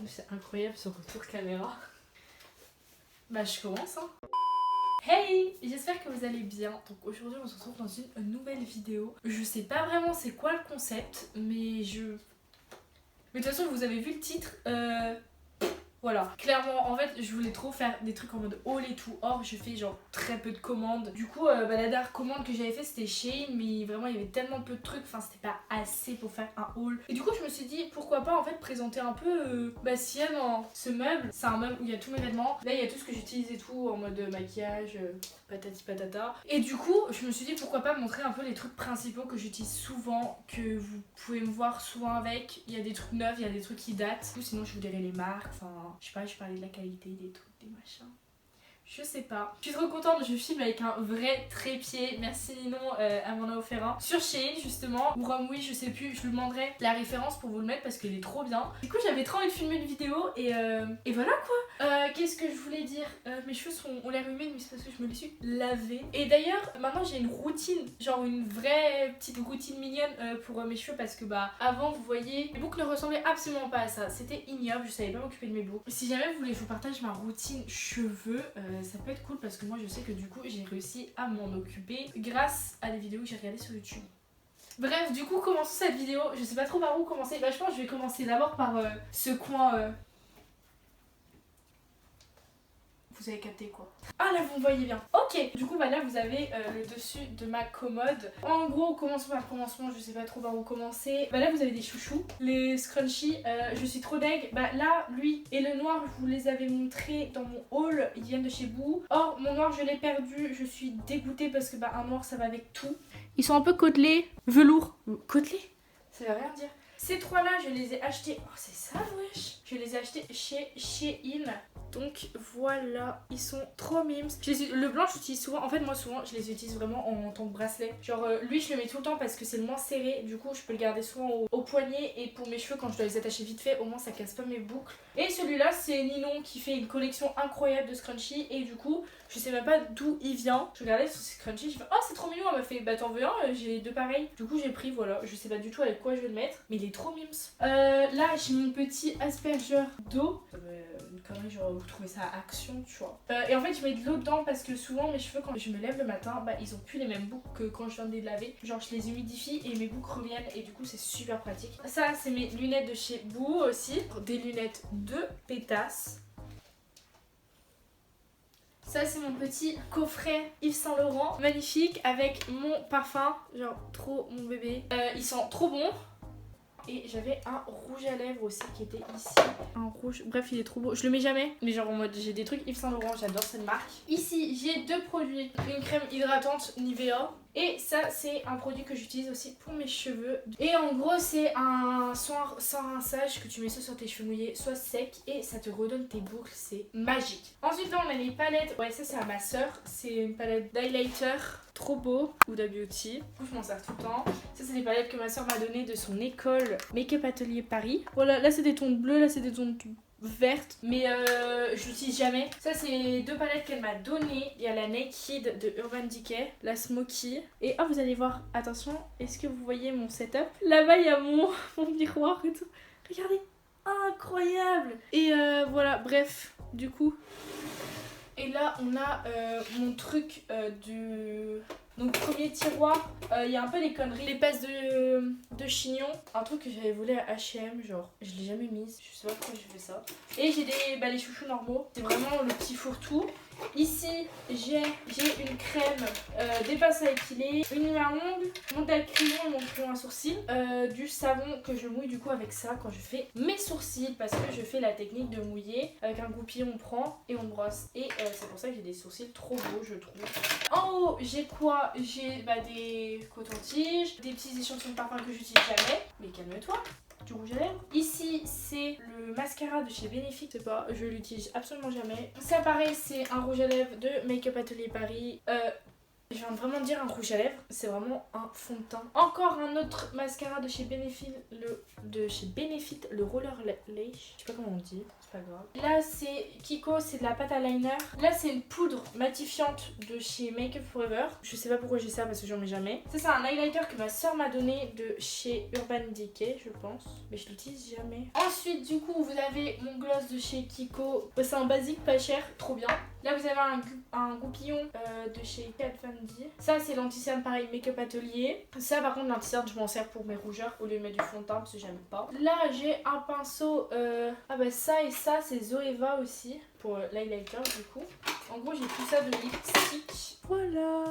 C'est incroyable ce retour caméra. Bah je commence hein. Hey, j'espère que vous allez bien. Donc aujourd'hui on se retrouve dans une nouvelle vidéo. Je sais pas vraiment c'est quoi le concept, mais de toute façon vous avez vu le titre. Voilà, clairement en fait je voulais trop faire des trucs en mode haul et tout. Or je fais genre très peu de commandes. Du coup la dernière commande que j'avais fait c'était Shein, mais vraiment il y avait tellement peu de trucs, enfin c'était pas assez pour faire un haul. Et du coup je me suis dit pourquoi pas en fait présenter un peu si dans ce meuble, c'est un meuble où il y a tous mes vêtements. Là il y a tout ce que j'utilise et tout en mode maquillage, patati patata. Et du coup je me suis dit pourquoi pas montrer un peu les trucs principaux que j'utilise souvent, que vous pouvez me voir souvent avec. Il y a des trucs neufs, il y a des trucs qui datent. Ou sinon je vous dirai les marques, enfin je sais pas, je parlais de la qualité des trucs, des machins. Je sais pas. Je suis trop contente, je filme avec un vrai trépied. Merci Ninon, elle m'en a offert un. Sur Shein justement, ou Romwe, je sais plus, je lui demanderai la référence pour vous le mettre parce qu'il est trop bien. Du coup j'avais trop envie de filmer une vidéo et voilà quoi. Qu'est-ce que je voulais dire, mes cheveux ont l'air humides mais c'est parce que je me les suis lavés. Et d'ailleurs maintenant j'ai une routine, genre une vraie petite routine mignonne pour mes cheveux parce que bah avant vous voyez, mes boucles ne ressemblaient absolument pas à ça. C'était ignoble, je savais pas m'occuper de mes boucles. Si jamais vous voulez que je vous partage ma routine cheveux, ça peut être cool parce que moi je sais que du coup j'ai réussi à m'en occuper grâce à des vidéos que j'ai regardées sur YouTube. Bref, du coup commençons cette vidéo. Je sais pas trop par où commencer. Bah je pense que je vais commencer d'abord par ce coin. Vous avez capté quoi. Ah là vous me voyez bien. Ok, du coup bah là vous avez le dessus de ma commode. En gros commençons par le commencement, je sais pas trop par où commencer. Bah là vous avez des chouchous, les scrunchies, je suis trop deg. Bah là lui et le noir je vous les avais montrés dans mon haul, ils viennent de chez Boo. Or mon noir je l'ai perdu, je suis dégoûtée parce que bah un noir ça va avec tout. Ils sont un peu côtelés, velours. Côtelés, ça veut rien dire. Ces trois là je les ai achetés, oh c'est ça wesh. Je les ai achetés chez Shein. Donc voilà, ils sont trop mimes. Le blanc j'utilise souvent, en fait moi souvent je les utilise vraiment en tant que bracelet. Genre lui je le mets tout le temps parce que c'est le moins serré, du coup je peux le garder souvent au poignet. Et pour mes cheveux quand je dois les attacher vite fait, au moins ça casse pas mes boucles. Et celui-là c'est Ninon qui fait une collection incroyable de scrunchies. Et du coup je sais même pas d'où il vient. Je regardais sur ces scrunchies, je fais oh c'est trop mignon, elle m'a fait bah t'en veux un, j'ai deux pareils. Du coup j'ai pris, voilà, je sais pas du tout avec quoi je vais le mettre, mais il est trop mimes. Là j'ai mon petit aspergeur d'eau. Une connerie, genre vous trouvez ça à Action, tu vois. Et en fait je mets de l'eau dedans parce que souvent mes cheveux quand je me lève le matin, bah ils ont plus les mêmes boucles que quand je viens de les laver. Genre je les humidifie et mes boucles reviennent et du coup c'est super pratique. Ça c'est mes lunettes de chez Boo aussi. Des lunettes de pétasse. Ça c'est mon petit coffret Yves Saint Laurent, magnifique, avec mon parfum, genre trop mon bébé. Ils sont trop bons. Et j'avais un rouge à lèvres aussi qui était ici. Un rouge, bref il est trop beau. Je le mets jamais, mais genre en mode j'ai des trucs Yves Saint Laurent, j'adore cette marque. Ici j'ai deux produits, une crème hydratante Nivea. Et ça c'est un produit que j'utilise aussi pour mes cheveux. Et en gros c'est un soin sans rinçage que tu mets soit sur tes cheveux mouillés, soit secs. Et ça te redonne tes boucles, c'est magique. Ensuite là on a les palettes, ouais ça c'est à ma soeur. C'est une palette d'highlighter. Trop beau, Huda Beauty. Du coup, je m'en sers tout le temps. Ça, c'est des palettes que ma soeur m'a donné de son école Make-up Atelier Paris. Voilà, là, c'est des tons bleus, là, c'est des tons vertes. Mais je l'utilise jamais. Ça, c'est deux palettes qu'elle m'a données. Il y a la Naked de Urban Decay, la Smoky. Et oh, vous allez voir, attention, est-ce que vous voyez mon setup? Là-bas, il y a mon miroir et tout. Regardez, incroyable. Et voilà, bref, du coup... Et là on a mon truc donc premier tiroir, il y a un peu des conneries. Les passes de chignon, un truc que j'avais volé à H&M, genre je l'ai jamais mise, je sais pas pourquoi j'ai fait ça. Et j'ai les chouchous normaux, c'est vraiment le petit fourre-tout. Ici j'ai une crème, des pinces à épiler, une lime à ongles, mon crayon et mon crayon à sourcils, du savon que je mouille du coup avec ça quand je fais mes sourcils parce que je fais la technique de mouiller avec un goupillon, on prend et on brosse. Et c'est pour ça que j'ai des sourcils trop beaux je trouve. En haut j'ai quoi? J'ai des cotons-tiges, des petits échantillons de parfum que j'utilise jamais, mais calme-toi. Du rouge à lèvres. Ici c'est le mascara de chez Benefit, je sais pas, je l'utilise absolument jamais. Ça pareil c'est un rouge à lèvres de Make-up Atelier Paris. Je viens de vraiment dire un rouge à lèvres, c'est vraiment un fond de teint. Encore un autre mascara de chez Benefit, le Roller Lash. Je sais pas comment on dit, c'est pas grave. Là c'est Kiko, c'est de la pâte à liner. Là c'est une poudre matifiante de chez Make Up Forever. Je sais pas pourquoi j'ai ça parce que j'en mets jamais. Ça c'est un highlighter que ma soeur m'a donné de chez Urban Decay, je pense. Mais je l'utilise jamais. Ensuite du coup vous avez mon gloss de chez Kiko. C'est un basique pas cher, trop bien. Là vous avez un goupillon de chez Kat Von D. Ça c'est l'anti-cerne pareil Make-up Atelier. Ça par contre l'anti-cerne je m'en sers pour mes rougeurs au lieu de mettre du fond de teint parce que j'aime pas. Là j'ai un pinceau, ah bah ça et ça c'est Zoeva aussi pour l'highlighter du coup. En gros j'ai tout ça de lipstick. Voilà.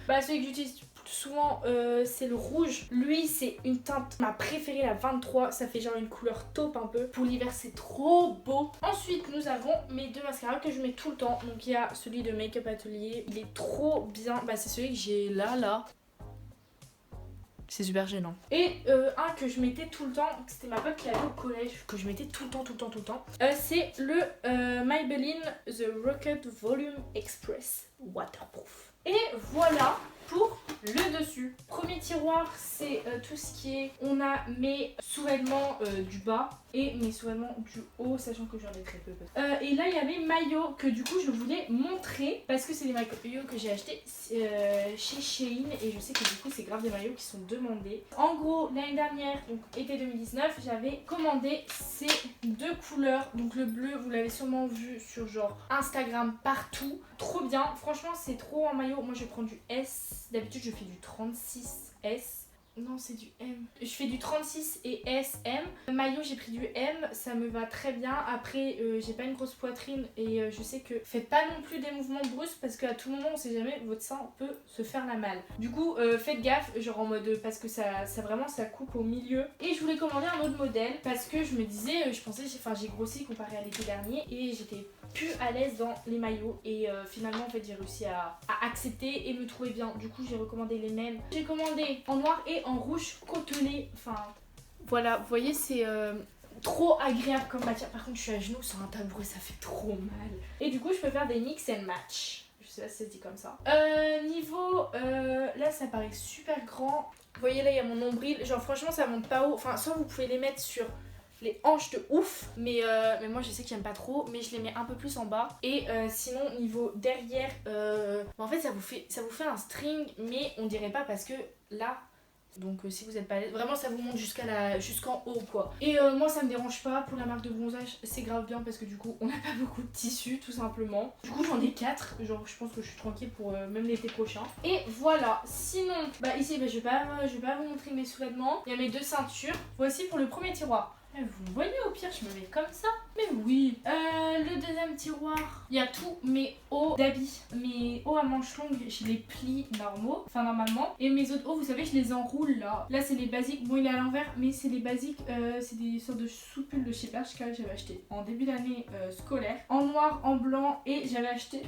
Bah celui que j'utilise souvent c'est le rouge. Lui c'est une teinte ma préférée, la 23. Ça fait genre une couleur taupe un peu. Pour l'hiver c'est trop beau. Ensuite nous avons mes deux mascaras que je mets tout le temps. Donc il y a celui de Make Up Atelier. Il est trop bien. Bah c'est celui que j'ai là. C'est super gênant. Et un que je mettais tout le temps, c'était ma pote qui avait au collège, que je mettais tout le temps. C'est le Maybelline The Rocket Volume Express Waterproof. Et voilà pour le dessus. Premier tiroir, c'est tout ce qui est... On a mes sous-vêtements du bas et mes sous-vêtements du haut, sachant que j'en ai très peu. Et là, il y a mes maillots que du coup, je voulais montrer parce que c'est des maillots que j'ai achetés chez Shein et je sais que du coup, c'est grave des maillots qui sont demandés. En gros, l'année dernière, donc été 2019, j'avais commandé ces deux couleurs. Donc le bleu, vous l'avez sûrement vu sur genre Instagram partout. Trop bien. Franchement, c'est trop un maillot. Moi, je prends du S. D'habitude, je fais du 36S. Non, c'est du M. Je fais du 36 et SM. Le maillot, j'ai pris du M, ça me va très bien. Après, j'ai pas une grosse poitrine et je sais que faites pas non plus des mouvements brusques parce qu'à tout moment, on sait jamais, votre sein peut se faire la malle. Du coup, faites gaffe, genre en mode parce que ça vraiment ça coupe au milieu. Et je voulais commander un autre modèle parce que je me disais, je pensais, j'ai grossi comparé à l'été dernier et j'étais plus à l'aise dans les maillots et finalement en fait j'ai réussi à accepter et me trouver bien. Du coup, j'ai recommandé les mêmes. J'ai commandé en noir et en rouge cotonné, enfin voilà, vous voyez c'est trop agréable comme matière. Par contre je suis à genoux sur un tabouret, ça fait trop mal. Et du coup je peux faire des mix and match. Je sais pas si ça se dit comme ça. Niveau, là ça paraît super grand. Vous voyez là il y a mon nombril, genre franchement ça monte pas haut. Enfin soit vous pouvez les mettre sur les hanches de ouf, mais moi je sais que j'aime pas trop, mais je les mets un peu plus en bas. Et sinon niveau derrière, en fait ça vous fait un string, mais on dirait pas parce que là, donc si vous êtes pas à l'aise, vraiment ça vous monte jusqu'en haut quoi. Et moi ça me dérange pas, pour la marque de bronzage c'est grave bien parce que du coup on n'a pas beaucoup de tissu tout simplement. Du coup j'en ai 4, genre je pense que je suis tranquille pour même l'été prochain. Et voilà, sinon bah ici je vais pas vous montrer mes sous-vêtements. Il y a mes deux ceintures. Voici pour le premier tiroir. Vous me voyez au pire je me mets comme ça. Mais oui. Le deuxième tiroir, il y a tous mes hauts d'habits. Mes hauts à manches longues, je les plie normaux, enfin normalement. Et mes autres hauts, vous savez, je les enroule là. Là c'est les basiques, bon il est à l'envers, mais c'est les basiques, c'est des sortes de sous-pulls de chez Bershka que j'avais acheté en début d'année scolaire. En noir, en blanc et j'avais acheté,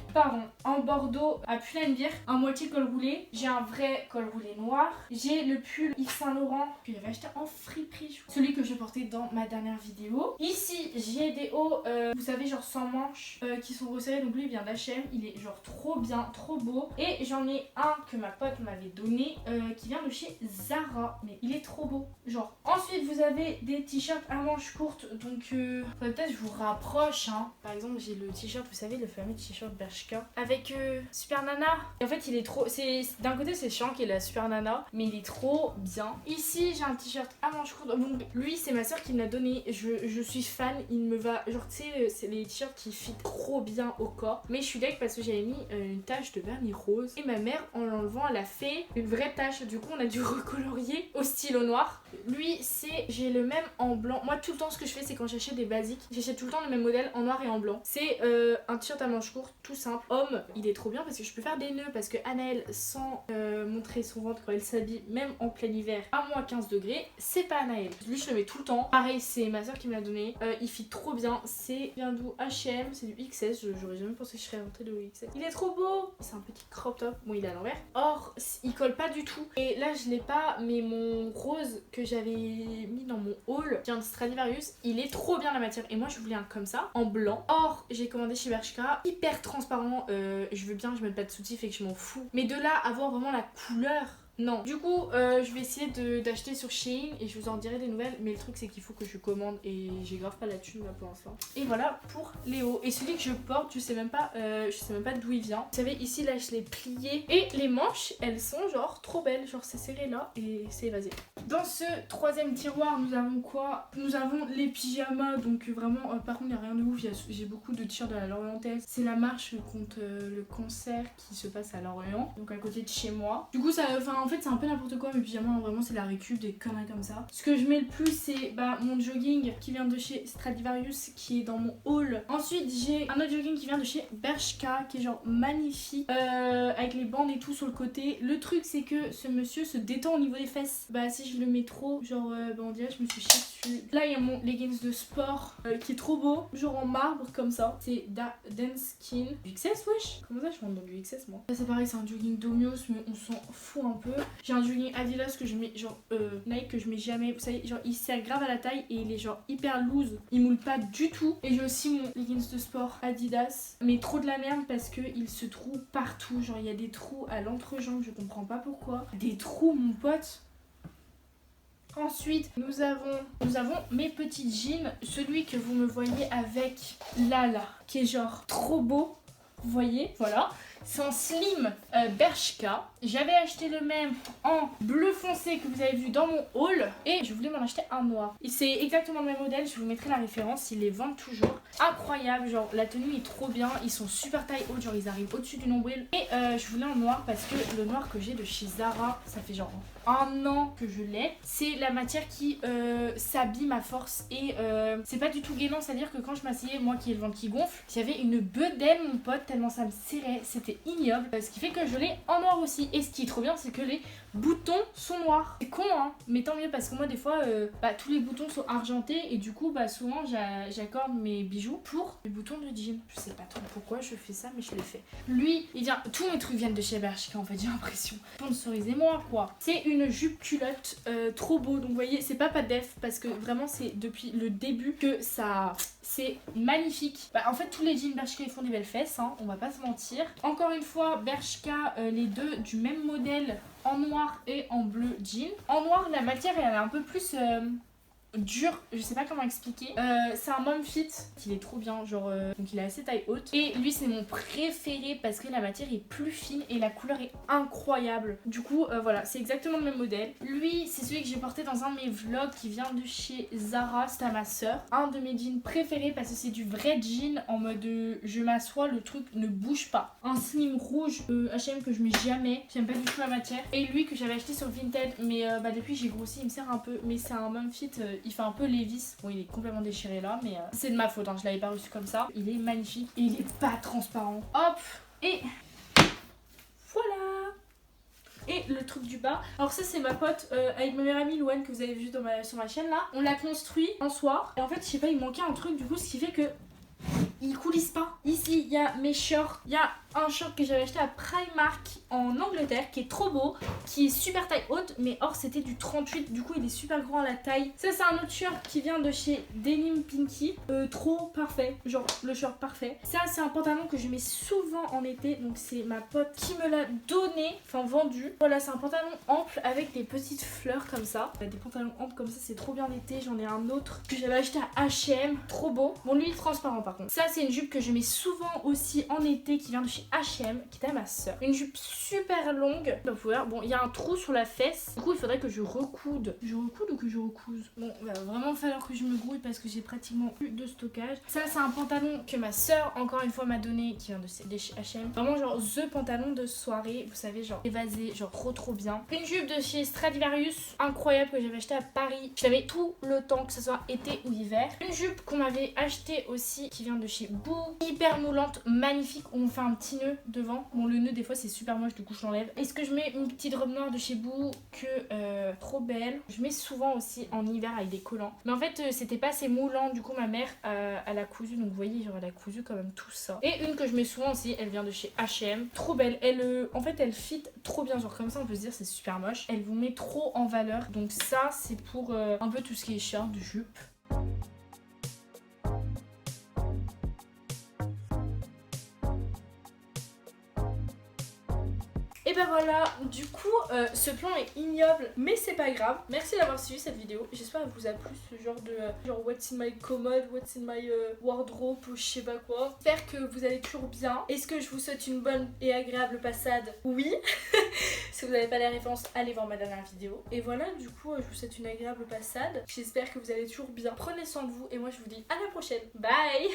en bordeaux à Pull&Bear, un moitié col roulé. J'ai un vrai col roulé noir. J'ai le pull Yves Saint Laurent que j'avais acheté en friperie, celui que je portais dans ma dernière vidéo. Ici j'ai des hauts, vous savez genre sans manches qui sont resserrés, donc lui il vient d'H&M, il est genre trop bien, trop beau. Et j'en ai un que ma pote m'avait donné qui vient de chez Zara, mais il est trop beau genre. Ensuite vous avez des t-shirts à manches courtes, donc peut-être je vous rapproche hein. Par exemple j'ai le t-shirt, vous savez le fameux t-shirt Bershka avec Super Nana. Et en fait il est trop, d'un côté c'est chiant qu'il est la Super Nana, mais il est trop bien. Ici j'ai un t-shirt à manches courtes, donc lui c'est ma soeur qui me l'a donné. Je suis fan, il me va, genre tu sais c'est les t-shirts qui fit trop bien au corps. Mais je suis deg parce que j'avais mis une tache de vernis rose et ma mère en l'enlevant elle a fait une vraie tache, du coup on a dû recolorier au stylo noir. Lui j'ai le même en blanc. Moi tout le temps ce que je fais c'est quand j'achète des basiques, j'achète tout le temps le même modèle en noir et en blanc. C'est un t-shirt à manches courtes tout simple. Homme, il est trop bien parce que je peux faire des nœuds, parce que Anaëlle sans montrer son ventre quand elle s'habille même en plein hiver à moins 15 degrés, c'est pas Anaëlle. Lui je le mets tout le temps. Pareil pareil, c'est ma soeur qui me l'a donné. Il fit trop bien. C'est vient d'où? H&M, c'est du XS. J'aurais jamais pensé que je serais rentrée de XS. Il est trop beau. C'est un petit crop top. Bon, il est à l'envers. Or, il colle pas du tout. Et là, je l'ai pas, mais mon rose que j'avais mis dans mon haul, qui vient de Stradivarius, il est trop bien la matière. Et moi, je voulais un comme ça, en blanc. Or, j'ai commandé chez Bershka, hyper transparent. Je veux bien que je mette pas de soutif et que je m'en fous. Mais de là, avoir vraiment la couleur. Non. Du coup, je vais essayer d'acheter sur Shein et je vous en dirai des nouvelles. Mais le truc, c'est qu'il faut que je commande et j'ai grave pas la thune là pour l'instant. Et voilà pour Léo. Et celui que je porte, je sais même pas d'où il vient. Vous savez, ici, là, je l'ai plié. Et les manches, elles sont genre trop belles. Genre, c'est serré là et c'est évasé. Dans ce troisième tiroir, nous avons quoi? Nous avons les pyjamas. Donc, vraiment, par contre, il n'y a rien de ouf. J'ai beaucoup de t-shirts de la Lorientaise. C'est la marche contre le cancer qui se passe à Lorient. Donc, à côté de chez moi. Du coup, ça. En fait, c'est un peu n'importe quoi, mes pyjamas, vraiment, c'est la récup, des conneries comme ça. Ce que je mets le plus, c'est mon jogging qui vient de chez Stradivarius, qui est dans mon haul. Ensuite, j'ai un autre jogging qui vient de chez Bershka, qui est genre magnifique, avec les bandes et tout sur le côté. Le truc, c'est que ce monsieur se détend au niveau des fesses. Si je le mets trop, genre, on dirait que je me suis chiée dessus. Là, il y a mon leggings de sport, qui est trop beau, genre en marbre, comme ça. C'est Dance Skin. Du XS, wesh. Comment ça, je rentre dans du XS, moi? Là, c'est pareil, c'est un jogging Domios, mais on s'en fout un peu. J'ai un jogging Adidas que je mets genre Nike que je mets jamais. Vous savez, genre il sert grave à la taille et il est genre hyper loose. Il moule pas du tout. Et j'ai aussi mon leggings de sport Adidas. Mais trop de la merde parce que il se trouve partout. Genre il y a des trous à l'entrejambe, je comprends pas pourquoi. Des trous, mon pote. Ensuite, nous avons mes petits jeans. Celui que vous me voyez avec là, qui est genre trop beau. Vous voyez, voilà. C'est un slim Bershka. J'avais acheté le même en bleu foncé que vous avez vu dans mon haul. Et je voulais m'en acheter un noir. Et c'est exactement le même modèle. Je vous mettrai la référence. Ils les vendent toujours. Incroyable. Genre la tenue est trop bien. Ils sont super taille haute. Genre ils arrivent au-dessus du nombril. Et je voulais un noir parce que le noir que j'ai de chez Zara, ça fait genre un an que je l'ai. C'est la matière qui s'abîme à force. Et c'est pas du tout gainant. C'est-à-dire que quand je m'asseyais, moi qui ai le ventre qui gonfle, j'avais une bedaine, mon pote, tellement ça me serrait. C'était ignoble. Ce qui fait que je l'ai en noir aussi. Et ce qui est trop bien, c'est que les boutons sont noirs. C'est con, hein, mais tant mieux parce que moi, des fois, tous les boutons sont argentés. Et du coup, souvent, j'accorde mes bijoux pour les boutons de jean. Je sais pas trop pourquoi je fais ça, mais je le fais. Lui, il vient. Tous mes trucs viennent de chez Bershka, en fait, j'ai l'impression. Sponsorisez-moi, quoi. C'est une jupe culotte trop beau. Donc, vous voyez, c'est pas def parce que vraiment, c'est depuis le début que ça. C'est magnifique. En fait, tous les jeans Bershka ils font des belles fesses, hein, on va pas se mentir. Encore une fois, Bershka, les deux du même modèle, en noir et en bleu jean. En noir, la matière elle est un peu plus dur, je sais pas comment expliquer. C'est un mom fit, il est trop bien, genre donc il est assez taille haute. Et lui c'est mon préféré parce que la matière est plus fine et la couleur est incroyable. Du coup voilà, c'est exactement le même modèle. Lui c'est celui que j'ai porté dans un de mes vlogs qui vient de chez Zara, c'est à ma soeur. Un de mes jeans préférés parce que c'est du vrai jean en mode je m'assois, le truc ne bouge pas. Un slim rouge H&M que je mets jamais, j'aime pas du tout la matière. Et lui que j'avais acheté sur Vinted mais depuis j'ai grossi, il me sert un peu, mais c'est un mom fit. Il fait un peu Levi's. Bon, il est complètement déchiré là, mais c'est de ma faute, hein, je l'avais pas reçu comme ça. Il est magnifique et il est pas transparent. Hop, et voilà. Et le truc du bas. Alors ça c'est ma pote avec ma meilleure amie Louane que vous avez vu sur ma chaîne là. On l'a construit un soir. Et en fait je sais pas, il manquait un truc du coup, ce qui fait que il coulisse pas. Ici il y a mes shorts. Il y a un short que j'avais acheté à Primark en Angleterre qui est trop beau, qui est super taille haute, mais or c'était du 38, du coup il est super grand à la taille. Ça c'est un autre short qui vient de chez Denim Pinky, trop parfait, genre le short parfait. Ça c'est un pantalon que je mets souvent en été, donc c'est ma pote qui me l'a donné, enfin vendu. Voilà, c'est un pantalon ample avec des petites fleurs comme ça. Des pantalons amples comme ça, c'est trop bien l'été. J'en ai un autre que j'avais acheté à H&M, trop beau. Bon lui il est transparent par contre. Ça c'est une jupe que je mets souvent aussi en été qui vient de chez H&M, qui est à ma soeur. Une jupe super longue. Bon, il y a un trou sur la fesse. Du coup, il faudrait que je recoude. Je recoude ou que je recouse? Bon, il va vraiment falloir que je me grouille parce que j'ai pratiquement plus de stockage. Ça, c'est un pantalon que ma soeur, encore une fois, m'a donné, qui vient de chez H&M. Vraiment, genre, the pantalon de soirée. Vous savez, genre, évasé, genre, trop bien. Une jupe de chez Stradivarius, incroyable, que j'avais acheté à Paris. Je l'avais tout le temps, que ce soit été ou hiver. Une jupe qu'on m'avait achetée aussi, qui vient de chez Boo. Hyper moulante, magnifique. On fait un petit nœud devant. Bon, le nœud des fois c'est super moche, du coup je l'enlève. Est-ce que je mets une petite robe noire de chez Boo que trop belle. Je mets souvent aussi en hiver avec des collants. Mais en fait c'était pas assez moulant, du coup ma mère elle a cousu. Donc vous voyez, genre elle a cousu quand même tout ça. Et une que je mets souvent aussi, elle vient de chez H&M. Trop belle. Elle, en fait elle fit trop bien. Genre comme ça on peut se dire c'est super moche. Elle vous met trop en valeur. Donc ça c'est pour un peu tout ce qui est short, jupe. Et ben voilà, du coup ce plan est ignoble mais c'est pas grave. Merci d'avoir suivi cette vidéo. J'espère qu'elle vous a plu, ce genre de genre what's in my commode, what's in my wardrobe ou je sais pas quoi. J'espère que vous allez toujours bien. Est-ce que je vous souhaite une bonne et agréable passade? Oui. Si vous n'avez pas les références, allez voir ma dernière vidéo. Et voilà, du coup je vous souhaite une agréable passade. J'espère que vous allez toujours bien. Prenez soin de vous et moi je vous dis à la prochaine. Bye.